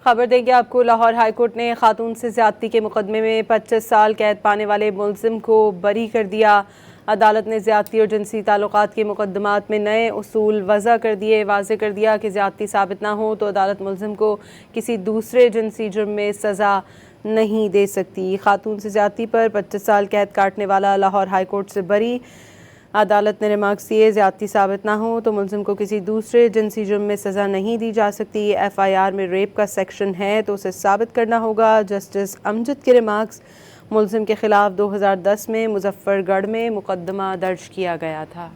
खबर देंगे आपको। लाहौर हाईकोर्ट ने खातून से ज्यादती के मुकदमे में 25 साल कैद पाने वाले मुलजिम को बरी कर दिया। अदालत ने ज्यादती और जिनसी ताल्लुकात के मुकदमात में नए उसूल वज़ा कर दिए। वाज़े कर दिया कि ज्यादती साबित ना हो तो अदालत मुलजिम को किसी दूसरे जिनसी जुर्म में सज़ा नहीं दे सकती। खातून से ज्यादती पर 25 साल कैद काटने वाला लाहौर हाईकोर्ट से बरी। अदालत ने रिमार्क्स दिए, ज्यादती साबित ना हो तो मुलजिम को किसी दूसरे जिनसी जुर्म में सज़ा नहीं दी जा सकती। FIR में रेप का सेक्शन है तो उसे साबित करना होगा। जस्टिस अमजद के रिमार्क्स, मुलजिम के खिलाफ 2010 में मुजफ्फरगढ़ में मुकदमा दर्ज किया गया था।